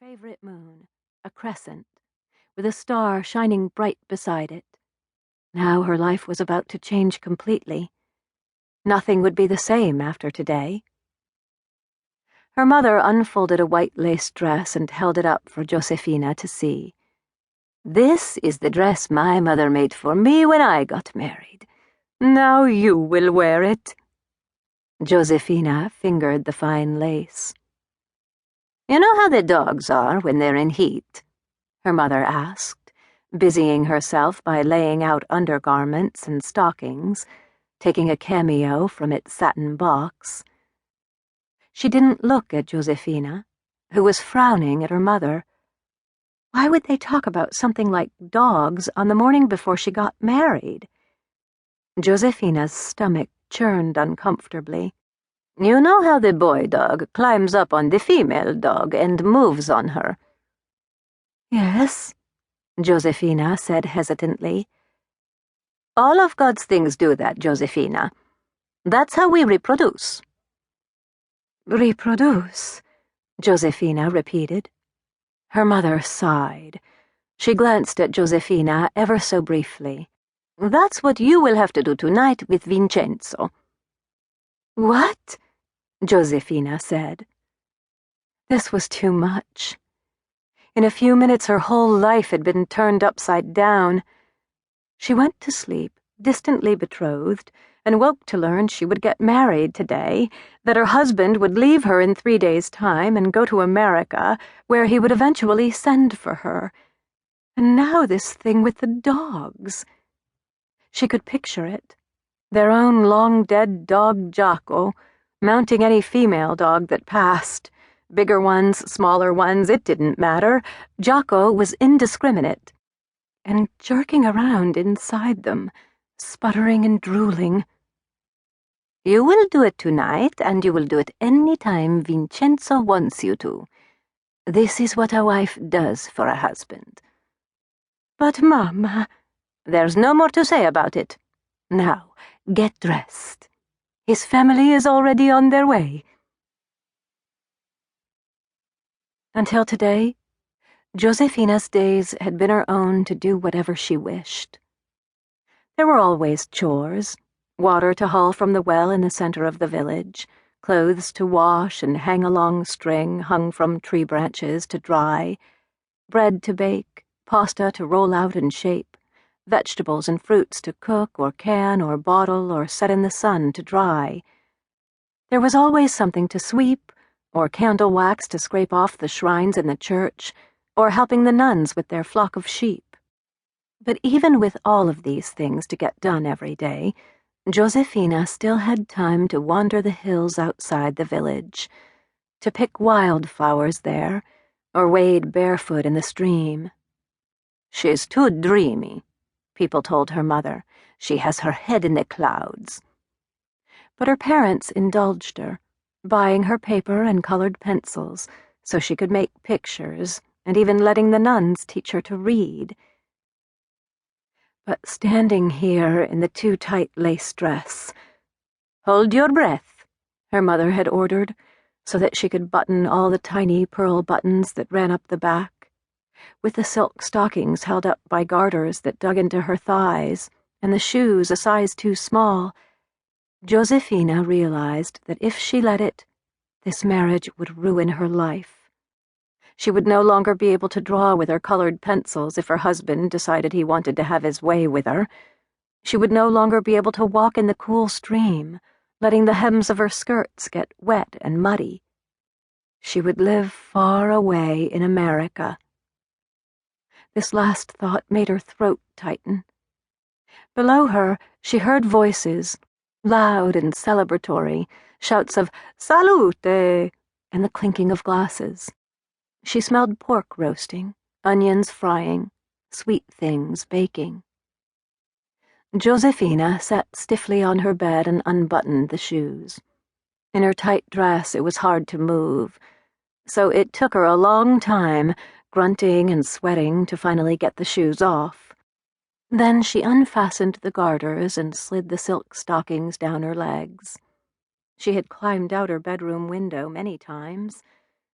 favorite moon, a crescent, with a star shining bright beside it. Now her life was about to change completely. Nothing would be the same after today. Her mother unfolded a white lace dress and held it up for Josephina to see. "This is the dress my mother made for me when I got married. Now you will wear it." Josephina fingered the fine lace. "You know how the dogs are when they're in heat?" her mother asked, busying herself by laying out undergarments and stockings, taking a cameo from its satin box. She didn't look at Josephina, who was frowning at her mother. Why would they talk about something like dogs on the morning before she got married? Josephina's stomach churned uncomfortably. "You know how the boy dog climbs up on the female dog and moves on her?" "Yes," Josephina said hesitantly. "All of God's things do that, Josephina. That's how we reproduce." "Reproduce," Josephina repeated. Her mother sighed. She glanced at Josephina ever so briefly. "That's what you will have to do tonight with Vincenzo." "What?" Josephina said. This was too much. In a few minutes her whole life had been turned upside down. She went to sleep, distantly betrothed, and woke to learn she would get married today, that her husband would leave her in 3 days' time and go to America, where he would eventually send for her. And now this thing with the dogs. She could picture it. Their own long-dead dog Jocko, mounting any female dog that passed. Bigger ones, smaller ones, it didn't matter. Jocko was indiscriminate. And jerking around inside them, sputtering and drooling. "You will do it tonight, and you will do it any time Vincenzo wants you to. This is what a wife does for a husband." "But, Mama—" "There's no more to say about it. Now, get dressed. His family is already on their way." Until today, Josephina's days had been her own to do whatever she wished. There were always chores, water to haul from the well in the center of the village, clothes to wash and hang a long string hung from tree branches to dry, bread to bake, pasta to roll out and shape, vegetables and fruits to cook or can or bottle or set in the sun to dry. There was always something to sweep, or candle wax to scrape off the shrines in the church, or helping the nuns with their flock of sheep. But even with all of these things to get done every day, Josephina still had time to wander the hills outside the village, to pick wildflowers there, or wade barefoot in the stream. "She's too dreamy," people told her mother. "She has her head in the clouds." But her parents indulged her, buying her paper and colored pencils so she could make pictures, and even letting the nuns teach her to read. But standing here in the too tight lace dress— "Hold your breath," her mother had ordered, so that she could button all the tiny pearl buttons that ran up the back, with the silk stockings held up by garters that dug into her thighs, and the shoes a size too small. Josephina realized that if she let it, this marriage would ruin her life. She would no longer be able to draw with her colored pencils if her husband decided he wanted to have his way with her. She would no longer be able to walk in the cool stream, letting the hems of her skirts get wet and muddy. She would live far away in America. This last thought made her throat tighten. Below her, she heard voices, loud and celebratory, shouts of "Salute!" and the clinking of glasses. She smelled pork roasting, onions frying, sweet things baking. Josephina sat stiffly on her bed and unbuttoned the shoes. In her tight dress it was hard to move, so it took her a long time, grunting and sweating, to finally get the shoes off. Then she unfastened the garters and slid the silk stockings down her legs. She had climbed out her bedroom window many times,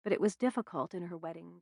but it was difficult in her wedding